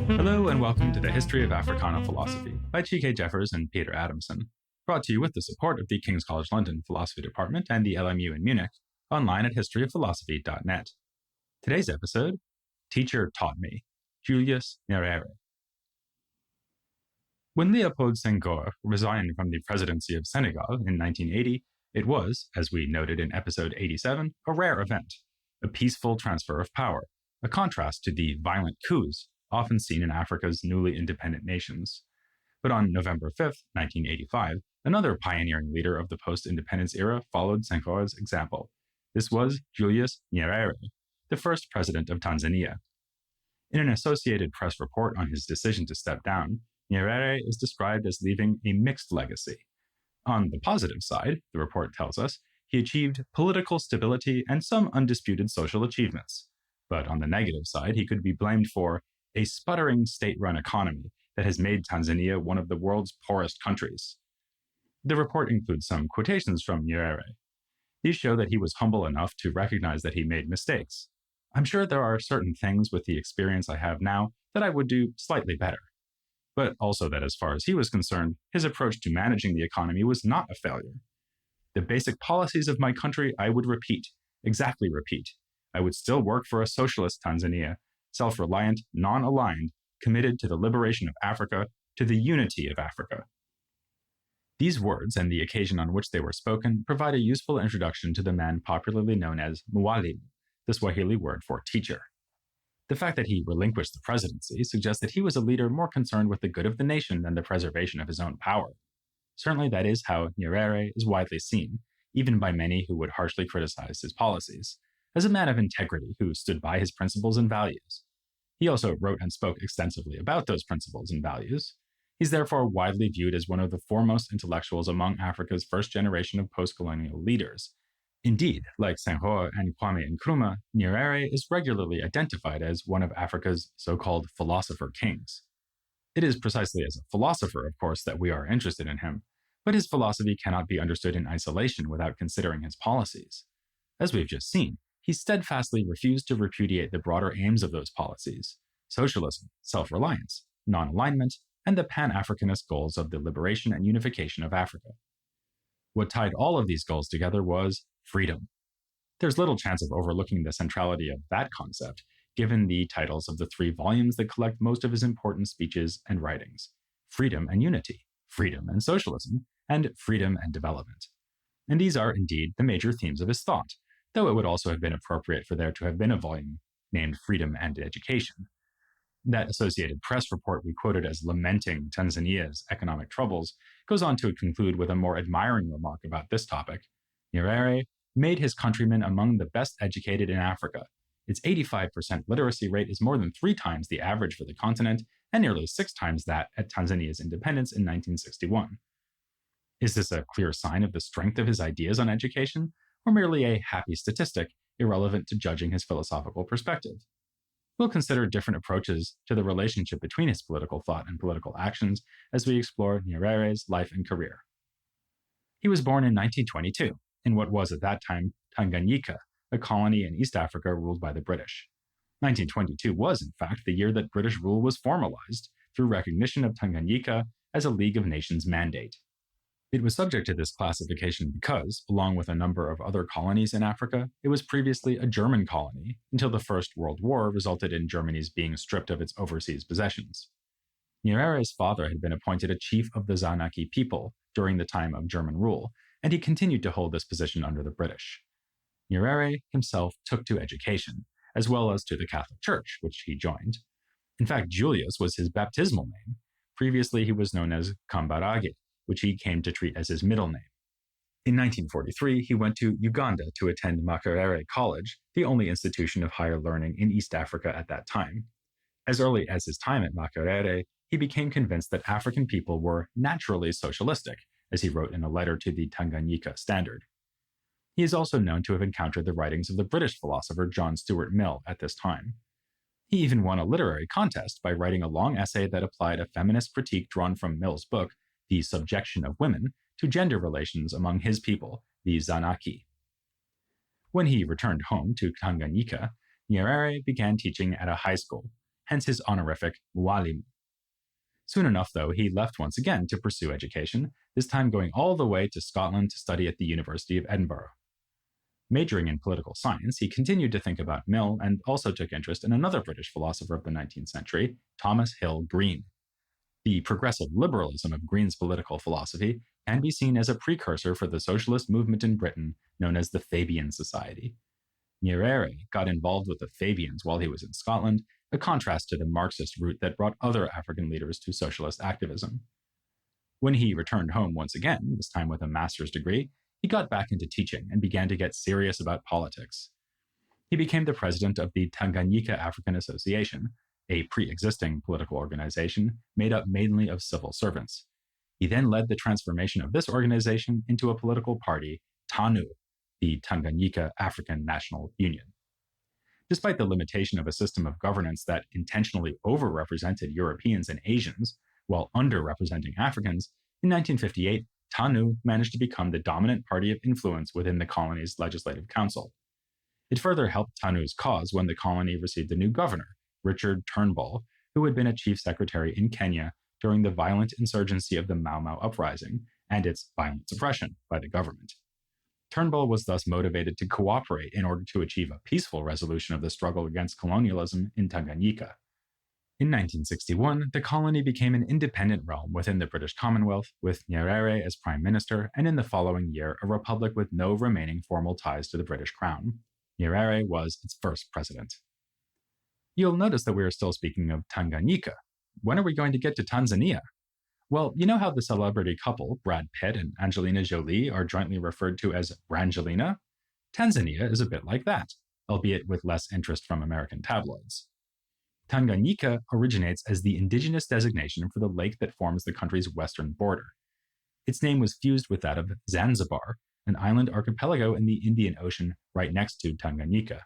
Hello and welcome to the History of Africana Philosophy by G.K. Jeffers and Peter Adamson, brought to you with the support of the King's College London Philosophy Department and the LMU in Munich, online at historyofphilosophy.net. Today's episode, Teacher Taught Me, Julius Nyerere. When Léopold Senghor resigned from the presidency of Senegal in 1980, it was, as we noted in episode 87, a rare event, a peaceful transfer of power, a contrast to the violent coups often seen in Africa's newly independent nations. But on November 5, 1985, another pioneering leader of the post-independence era followed Senghor's example. This was Julius Nyerere, the first president of Tanzania. In an Associated Press report on his decision to step down, Nyerere is described as leaving a mixed legacy. On the positive side, the report tells us, he achieved political stability and some undisputed social achievements. But on the negative side, he could be blamed for a sputtering state-run economy that has made Tanzania one of the world's poorest countries. The report includes some quotations from Nyerere. These show that he was humble enough to recognize that he made mistakes. I'm sure there are certain things with the experience I have now that I would do slightly better. But also that as far as he was concerned, his approach to managing the economy was not a failure. The basic policies of my country I would repeat, exactly repeat. I would still work for a socialist Tanzania, self-reliant, non-aligned, committed to the liberation of Africa, to the unity of Africa. These words and the occasion on which they were spoken provide a useful introduction to the man popularly known as Mwalimu, the Swahili word for teacher. The fact that he relinquished the presidency suggests that he was a leader more concerned with the good of the nation than the preservation of his own power. Certainly that is how Nyerere is widely seen, even by many who would harshly criticize his policies, as a man of integrity who stood by his principles and values. He also wrote and spoke extensively about those principles and values. He's therefore widely viewed as one of the foremost intellectuals among Africa's first generation of post-colonial leaders. Indeed, like Senghor and Kwame Nkrumah, Nyerere is regularly identified as one of Africa's so-called philosopher kings. It is precisely as a philosopher, of course, that we are interested in him, but his philosophy cannot be understood in isolation without considering his policies. As we've just seen, he steadfastly refused to repudiate the broader aims of those policies: socialism, self-reliance, non-alignment, and the Pan-Africanist goals of the liberation and unification of Africa. What tied all of these goals together was freedom. There's little chance of overlooking the centrality of that concept, given the titles of the 3 volumes that collect most of his important speeches and writings: Freedom and Unity, Freedom and Socialism, and Freedom and Development. And these are indeed the major themes of his thought, though it would also have been appropriate for there to have been a volume named Freedom and Education. That Associated Press report we quoted as lamenting Tanzania's economic troubles goes on to conclude with a more admiring remark about this topic. Nyerere made his countrymen among the best educated in Africa. Its 85% literacy rate is more than 3 times the average for the continent and nearly 6 times that at Tanzania's independence in 1961. Is this a clear sign of the strength of his ideas on education, or merely a happy statistic irrelevant to judging his philosophical perspective? We'll consider different approaches to the relationship between his political thought and political actions as we explore Nyerere's life and career. He was born in 1922, in what was at that time Tanganyika, a colony in East Africa ruled by the British. 1922 was, in fact, the year that British rule was formalized through recognition of Tanganyika as a League of Nations mandate. It was subject to this classification because, along with a number of other colonies in Africa, it was previously a German colony until the First World War resulted in Germany's being stripped of its overseas possessions. Nyerere's father had been appointed a chief of the Zanaki people during the time of German rule, and he continued to hold this position under the British. Nyerere himself took to education, as well as to the Catholic Church, which he joined. In fact, Julius was his baptismal name. Previously, he was known as Kambarage, which he came to treat as his middle name. In 1943, he went to Uganda to attend Makerere College, the only institution of higher learning in East Africa at that time. As early as his time at Makerere, he became convinced that African people were naturally socialistic, as he wrote in a letter to the Tanganyika Standard. He is also known to have encountered the writings of the British philosopher John Stuart Mill at this time. He even won a literary contest by writing a long essay that applied a feminist critique drawn from Mill's book, The Subjection of Women, to gender relations among his people, the Zanaki. When he returned home to Tanganyika, Nyerere began teaching at a high school, hence his honorific Mwalimu. Soon enough, though, he left once again to pursue education, this time going all the way to Scotland to study at the University of Edinburgh. Majoring in political science, he continued to think about Mill and also took interest in another British philosopher of the 19th century, Thomas Hill Green. The progressive liberalism of Green's political philosophy can be seen as a precursor for the socialist movement in Britain known as the Fabian Society. Nyerere got involved with the Fabians while he was in Scotland, a contrast to the Marxist route that brought other African leaders to socialist activism. When he returned home once again, this time with a master's degree, he got back into teaching and began to get serious about politics. He became the president of the Tanganyika African Association, a pre-existing political organization made up mainly of civil servants. He then led the transformation of this organization into a political party, TANU, the Tanganyika African National Union. Despite the limitation of a system of governance that intentionally overrepresented Europeans and Asians while underrepresenting Africans, in 1958, TANU managed to become the dominant party of influence within the colony's legislative council. It further helped TANU's cause when the colony received a new governor, Richard Turnbull, who had been a chief secretary in Kenya during the violent insurgency of the Mau Mau uprising and its violent suppression by the government. Turnbull was thus motivated to cooperate in order to achieve a peaceful resolution of the struggle against colonialism in Tanganyika. In 1961, the colony became an independent realm within the British Commonwealth, with Nyerere as Prime Minister, and in the following year, a republic with no remaining formal ties to the British Crown. Nyerere was its first president. You'll notice that we are still speaking of Tanganyika. When are we going to get to Tanzania? Well, you know how the celebrity couple, Brad Pitt and Angelina Jolie, are jointly referred to as Brangelina? Tanzania is a bit like that, albeit with less interest from American tabloids. Tanganyika originates as the indigenous designation for the lake that forms the country's western border. Its name was fused with that of Zanzibar, an island archipelago in the Indian Ocean right next to Tanganyika.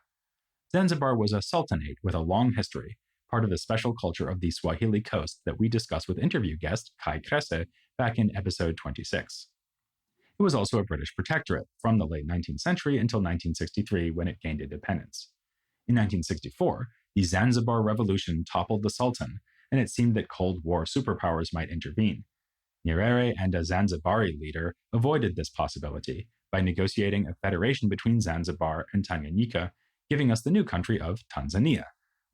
Zanzibar was a sultanate with a long history, part of the special culture of the Swahili coast that we discussed with interview guest Kai Kresse back in episode 26. It was also a British protectorate from the late 19th century until 1963 when it gained independence. In 1964, the Zanzibar Revolution toppled the Sultan, and it seemed that Cold War superpowers might intervene. Nyerere and a Zanzibari leader avoided this possibility by negotiating a federation between Zanzibar and Tanganyika, giving us the new country of Tanzania,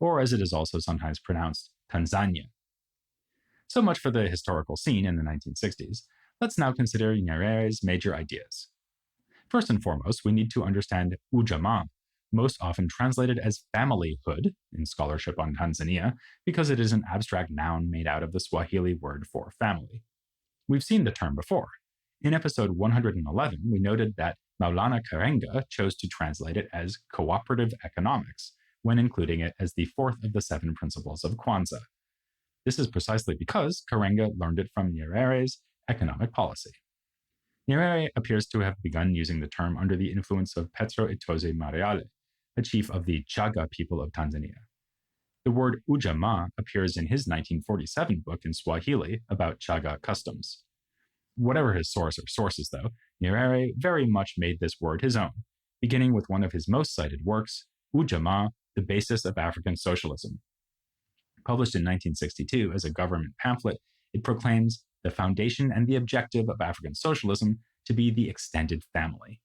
or as it is also sometimes pronounced, Tanzania. So much for the historical scene in the 1960s. Let's now consider Nyerere's major ideas. First and foremost, we need to understand ujamaa, most often translated as familyhood in scholarship on Tanzania, because it is an abstract noun made out of the Swahili word for family. We've seen the term before. In episode 111, we noted that Maulana Karenga chose to translate it as cooperative economics, when including it as the fourth of the 7 principles of Kwanzaa. This is precisely because Karenga learned it from Nyerere's economic policy. Nyerere appears to have begun using the term under the influence of Petro Itoze Mariale, a chief of the Chaga people of Tanzania. The word ujamaa appears in his 1947 book in Swahili about Chaga customs. Whatever his source or sources, though, Nyerere very much made this word his own, beginning with one of his most cited works, Ujamaa, the Basis of African Socialism. Published in 1962 as a government pamphlet, it proclaims the foundation and the objective of African socialism to be the extended family.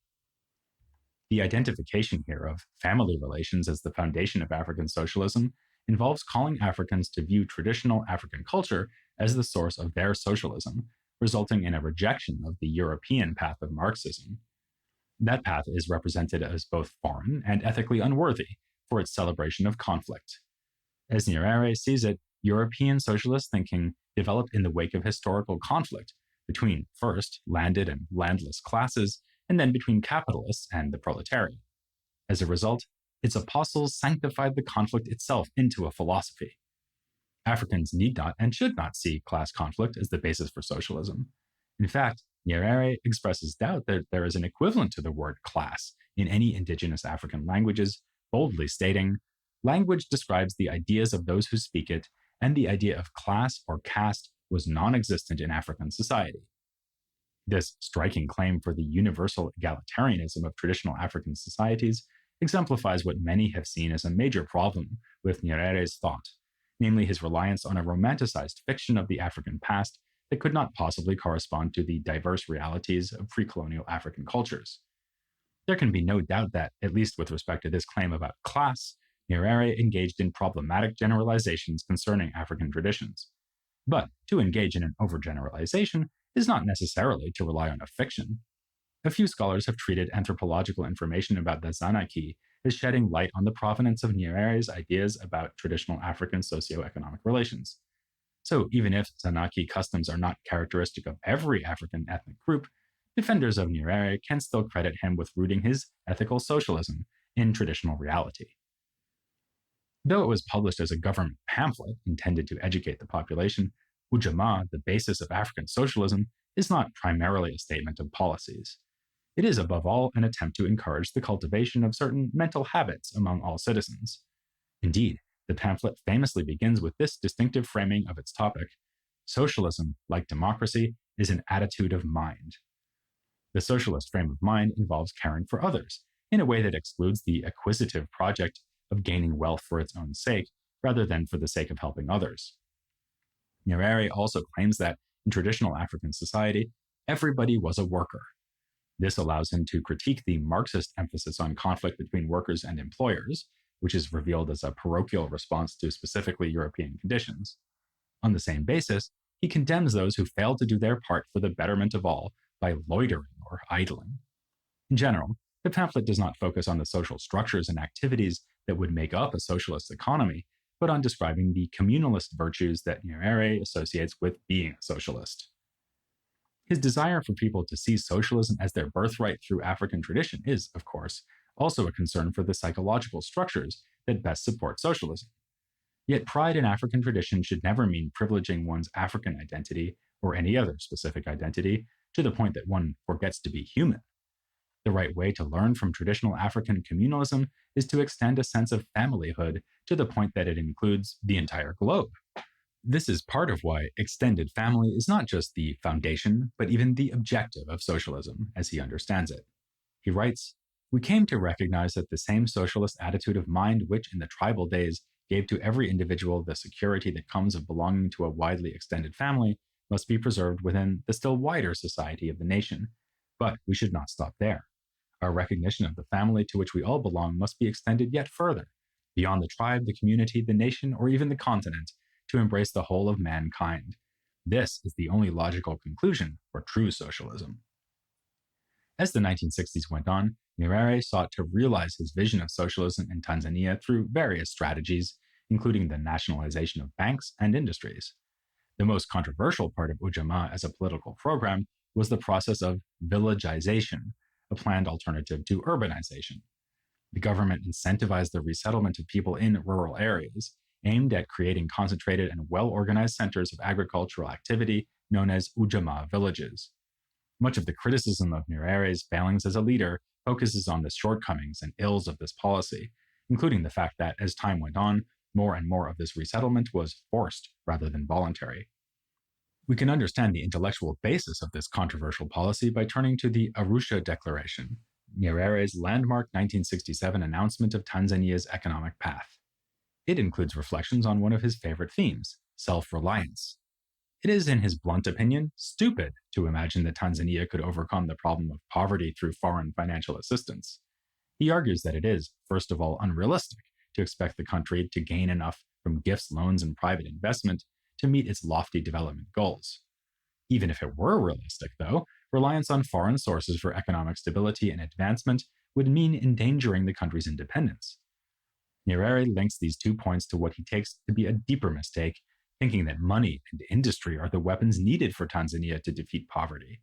The identification here of family relations as the foundation of African socialism involves calling Africans to view traditional African culture as the source of their socialism, resulting in a rejection of the European path of Marxism. That path is represented as both foreign and ethically unworthy for its celebration of conflict. As Nyerere sees it, European socialist thinking developed in the wake of historical conflict between, first, landed and landless classes, and then between capitalists and the proletariat. As a result, its apostles sanctified the conflict itself into a philosophy. Africans need not and should not see class conflict as the basis for socialism. In fact, Nyerere expresses doubt that there is an equivalent to the word class in any indigenous African languages, boldly stating, "Language describes the ideas of those who speak it, and the idea of class or caste was non-existent in African society." This striking claim for the universal egalitarianism of traditional African societies exemplifies what many have seen as a major problem with Nyerere's thought, namely his reliance on a romanticized fiction of the African past that could not possibly correspond to the diverse realities of pre-colonial African cultures. There can be no doubt that, at least with respect to this claim about class, Nyerere engaged in problematic generalizations concerning African traditions. But to engage in an overgeneralization is not necessarily to rely on a fiction. A few scholars have treated anthropological information about the Zanaki as shedding light on the provenance of Nyerere's ideas about traditional African socio-economic relations. So even if Zanaki customs are not characteristic of every African ethnic group, defenders of Nyerere can still credit him with rooting his ethical socialism in traditional reality. Though it was published as a government pamphlet intended to educate the population, Ujamaa, the basis of African socialism, is not primarily a statement of policies. It is above all an attempt to encourage the cultivation of certain mental habits among all citizens. Indeed, the pamphlet famously begins with this distinctive framing of its topic: socialism, like democracy, is an attitude of mind. The socialist frame of mind involves caring for others, in a way that excludes the acquisitive project of gaining wealth for its own sake, rather than for the sake of helping others. Nyerere also claims that, in traditional African society, everybody was a worker. This allows him to critique the Marxist emphasis on conflict between workers and employers, which is revealed as a parochial response to specifically European conditions. On the same basis, he condemns those who fail to do their part for the betterment of all by loitering or idling. In general, the pamphlet does not focus on the social structures and activities that would make up a socialist economy, but on describing the communalist virtues that Nyerere associates with being a socialist. His desire for people to see socialism as their birthright through African tradition is, of course, also a concern for the psychological structures that best support socialism. Yet pride in African tradition should never mean privileging one's African identity or any other specific identity to the point that one forgets to be human. The right way to learn from traditional African communalism is to extend a sense of familyhood to the point that it includes the entire globe. This is part of why extended family is not just the foundation, but even the objective of socialism, as he understands it. He writes, "We came to recognize that the same socialist attitude of mind which in the tribal days gave to every individual the security that comes of belonging to a widely extended family must be preserved within the still wider society of the nation. But we should not stop there. Our recognition of the family to which we all belong must be extended yet further, beyond the tribe, the community, the nation, or even the continent, to embrace the whole of mankind. This is the only logical conclusion for true socialism." As the 1960s went on, Nyerere sought to realize his vision of socialism in Tanzania through various strategies, including the nationalization of banks and industries. The most controversial part of Ujamaa as a political program was the process of villagization, a planned alternative to urbanization. The government incentivized the resettlement of people in rural areas, aimed at creating concentrated and well-organized centers of agricultural activity known as Ujamaa villages. Much of the criticism of Nyerere's failings as a leader focuses on the shortcomings and ills of this policy, including the fact that, as time went on, more and more of this resettlement was forced rather than voluntary. We can understand the intellectual basis of this controversial policy by turning to the Arusha Declaration, Nyerere's landmark 1967 announcement of Tanzania's economic path. It includes reflections on one of his favorite themes, self-reliance. It is, in his blunt opinion, stupid to imagine that Tanzania could overcome the problem of poverty through foreign financial assistance. He argues that it is, first of all, unrealistic to expect the country to gain enough from gifts, loans, and private investment to meet its lofty development goals. Even if it were realistic, though, reliance on foreign sources for economic stability and advancement would mean endangering the country's independence. Nyerere links these 2 points to what he takes to be a deeper mistake, thinking that money and industry are the weapons needed for Tanzania to defeat poverty.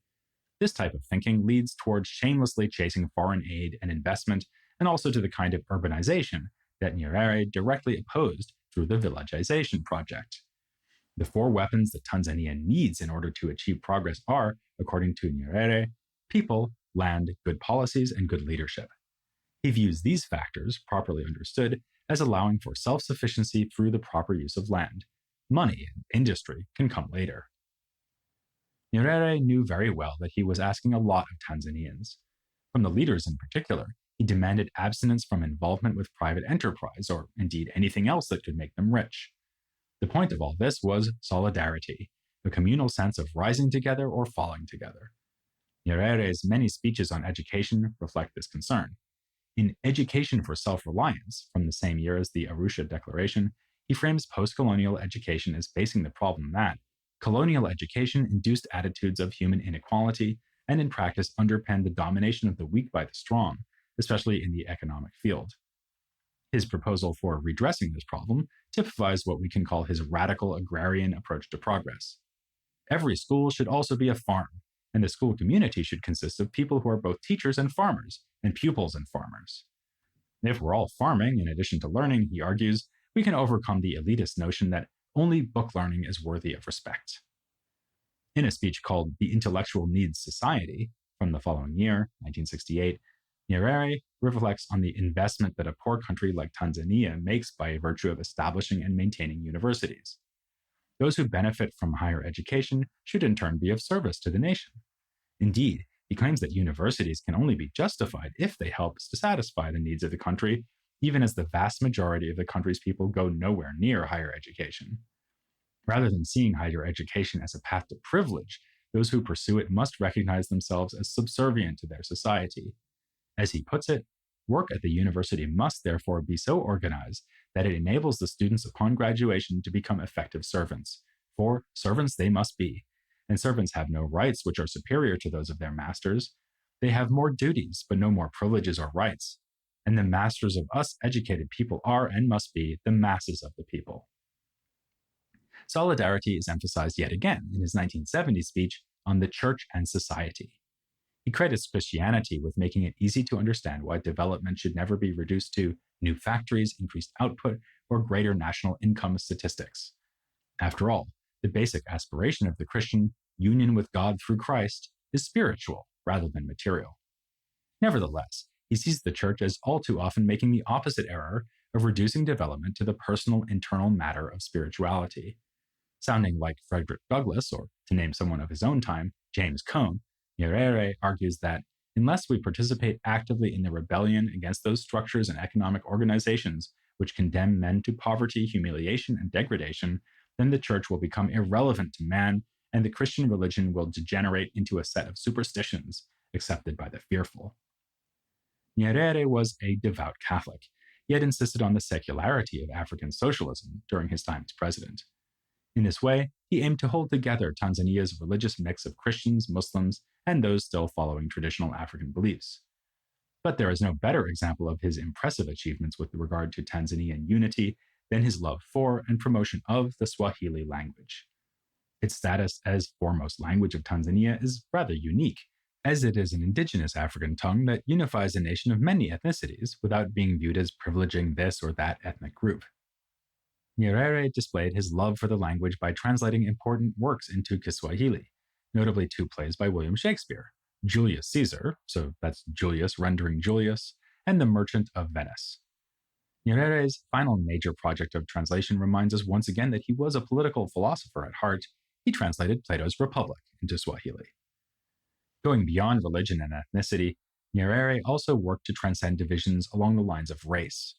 This type of thinking leads towards shamelessly chasing foreign aid and investment, and also to the kind of urbanization that Nyerere directly opposed through the villagization project. The 4 weapons that Tanzania needs in order to achieve progress are, according to Nyerere, people, land, good policies, and good leadership. He views these factors, properly understood, as allowing for self-sufficiency through the proper use of land. Money and industry can come later. Nyerere knew very well that he was asking a lot of Tanzanians. From the leaders in particular, he demanded abstinence from involvement with private enterprise, or indeed anything else that could make them rich. The point of all this was solidarity, a communal sense of rising together or falling together. Nyerere's many speeches on education reflect this concern. In Education for Self-Reliance, from the same year as the Arusha Declaration, he frames post-colonial education as facing the problem that colonial education induced attitudes of human inequality and in practice underpinned the domination of the weak by the strong, especially in the economic field. His proposal for redressing this problem typifies what we can call his radical agrarian approach to progress. Every school should also be a farm, and the school community should consist of people who are both teachers and farmers, and pupils and farmers. If we're all farming in addition to learning, he argues, we can overcome the elitist notion that only book learning is worthy of respect. In a speech called The Intellectual Needs Society, from the following year, 1968, Nyerere reflects on the investment that a poor country like Tanzania makes by virtue of establishing and maintaining universities. Those who benefit from higher education should in turn be of service to the nation. Indeed, he claims that universities can only be justified if they help to satisfy the needs of the country, even as the vast majority of the country's people go nowhere near higher education. Rather than seeing higher education as a path to privilege, those who pursue it must recognize themselves as subservient to their society. As he puts it, work at the university must therefore be so organized that it enables the students upon graduation to become effective servants, for servants they must be, and servants have no rights which are superior to those of their masters. They have more duties, but no more privileges or rights, and the masters of us educated people are and must be the masses of the people. Solidarity is emphasized yet again in his 1970 speech on the church and society. He credits Christianity with making it easy to understand why development should never be reduced to new factories, increased output, or greater national income statistics. After all, the basic aspiration of the Christian, union with God through Christ, is spiritual rather than material. Nevertheless, he sees the church as all too often making the opposite error of reducing development to the personal internal matter of spirituality. Sounding like Frederick Douglass, or to name someone of his own time, James Cone, Nyerere argues that unless we participate actively in the rebellion against those structures and economic organizations which condemn men to poverty, humiliation, and degradation, then the church will become irrelevant to man, and the Christian religion will degenerate into a set of superstitions accepted by the fearful. Nyerere was a devout Catholic, yet insisted on the secularity of African socialism during his time as president. In this way, he aimed to hold together Tanzania's religious mix of Christians, Muslims, and those still following traditional African beliefs. But there is no better example of his impressive achievements with regard to Tanzanian unity than his love for and promotion of the Swahili language. Its status as foremost language of Tanzania is rather unique, as it is an indigenous African tongue that unifies a nation of many ethnicities without being viewed as privileging this or that ethnic group. Nyerere displayed his love for the language by translating important works into Kiswahili, notably two plays by William Shakespeare, Julius Caesar, so that's Julius rendering Julius, and The Merchant of Venice. Nyerere's final major project of translation reminds us once again that he was a political philosopher at heart. He translated Plato's Republic into Swahili. Going beyond religion and ethnicity, Nyerere also worked to transcend divisions along the lines of race.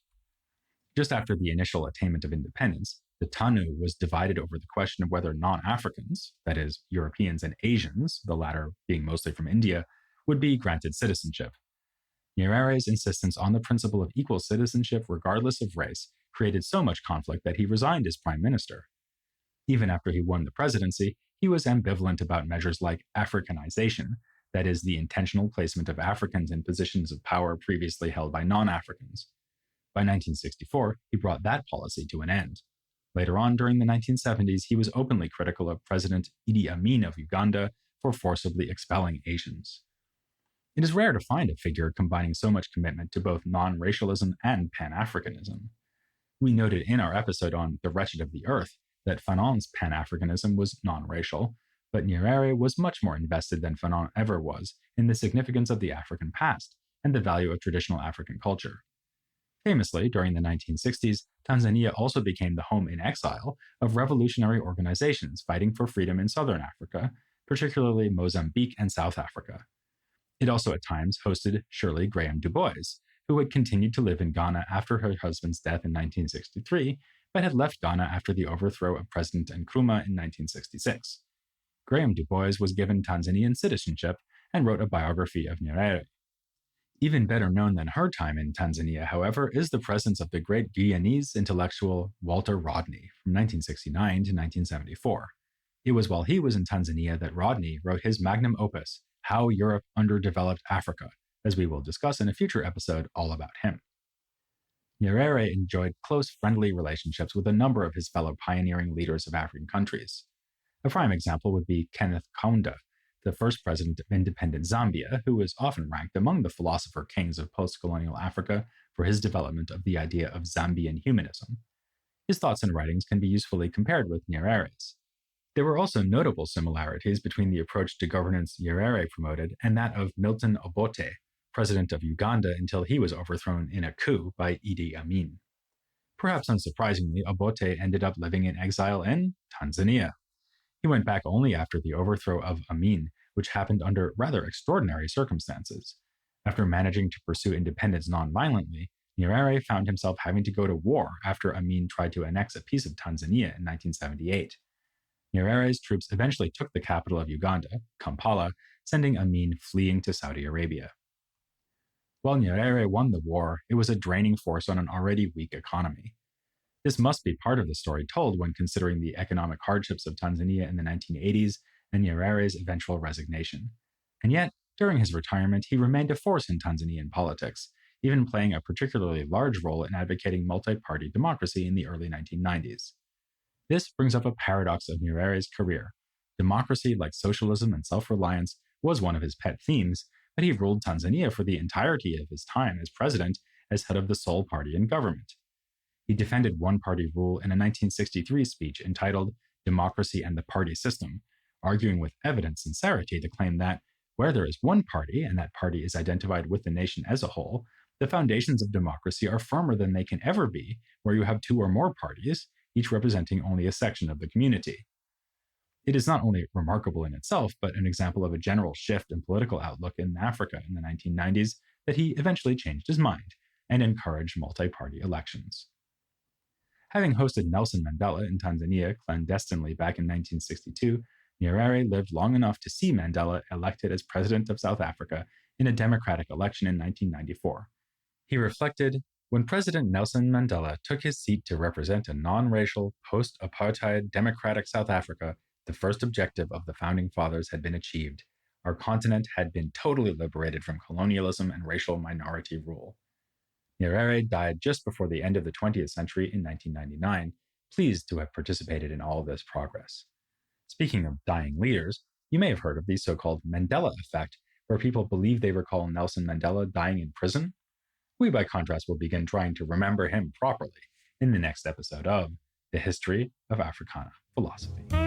Just after the initial attainment of independence, the TANU was divided over the question of whether non-Africans, that is, Europeans and Asians, the latter being mostly from India, would be granted citizenship. Nyerere's insistence on the principle of equal citizenship regardless of race created so much conflict that he resigned as prime minister. Even after he won the presidency, he was ambivalent about measures like Africanization, that is, the intentional placement of Africans in positions of power previously held by non-Africans. By 1964, he brought that policy to an end. Later on, during the 1970s, he was openly critical of President Idi Amin of Uganda for forcibly expelling Asians. It is rare to find a figure combining so much commitment to both non-racialism and Pan-Africanism. We noted in our episode on The Wretched of the Earth that Fanon's Pan-Africanism was non-racial, but Nyerere was much more invested than Fanon ever was in the significance of the African past and the value of traditional African culture. Famously, during the 1960s, Tanzania also became the home in exile of revolutionary organizations fighting for freedom in southern Africa, particularly Mozambique and South Africa. It also at times hosted Shirley Graham Du Bois, who had continued to live in Ghana after her husband's death in 1963, but had left Ghana after the overthrow of President Nkrumah in 1966. Graham Du Bois was given Tanzanian citizenship and wrote a biography of Nyerere. Even better known than her time in Tanzania, however, is the presence of the great Guyanese intellectual Walter Rodney from 1969 to 1974. It was while he was in Tanzania that Rodney wrote his magnum opus, How Europe Underdeveloped Africa, as we will discuss in a future episode all about him. Nyerere enjoyed close friendly relationships with a number of his fellow pioneering leaders of African countries. A prime example would be Kenneth Kaunda, the first president of independent Zambia, who is often ranked among the philosopher kings of post-colonial Africa for his development of the idea of Zambian humanism. His thoughts and writings can be usefully compared with Nyerere's. There were also notable similarities between the approach to governance Nyerere promoted and that of Milton Obote, president of Uganda until he was overthrown in a coup by Idi Amin. Perhaps unsurprisingly, Obote ended up living in exile in Tanzania. He went back only after the overthrow of Amin, which happened under rather extraordinary circumstances. After managing to pursue independence non-violently, Nyerere found himself having to go to war after Amin tried to annex a piece of Tanzania in 1978. Nyerere's troops eventually took the capital of Uganda, Kampala, sending Amin fleeing to Saudi Arabia. While Nyerere won the war, it was a draining force on an already weak economy. This must be part of the story told when considering the economic hardships of Tanzania in the 1980s and Nyerere's eventual resignation. And yet, during his retirement, he remained a force in Tanzanian politics, even playing a particularly large role in advocating multi-party democracy in the early 1990s. This brings up a paradox of Nyerere's career. Democracy, like socialism and self-reliance, was one of his pet themes, but he ruled Tanzania for the entirety of his time as president as head of the sole party in government. He defended one-party rule in a 1963 speech entitled Democracy and the Party System, arguing with evident sincerity the claim that, where there is one party and that party is identified with the nation as a whole, the foundations of democracy are firmer than they can ever be where you have two or more parties, each representing only a section of the community. It is not only remarkable in itself, but an example of a general shift in political outlook in Africa in the 1990s that he eventually changed his mind and encouraged multi-party elections. Having hosted Nelson Mandela in Tanzania clandestinely back in 1962, Nyerere lived long enough to see Mandela elected as president of South Africa in a democratic election in 1994. He reflected, "When President Nelson Mandela took his seat to represent a non-racial, post-apartheid democratic South Africa, the first objective of the Founding Fathers had been achieved. Our continent had been totally liberated from colonialism and racial minority rule." Nyerere died just before the end of the 20th century in 1999, pleased to have participated in all this progress. Speaking of dying leaders, you may have heard of the so-called Mandela effect, where people believe they recall Nelson Mandela dying in prison. We, by contrast, will begin trying to remember him properly in the next episode of The History of Africana Philosophy.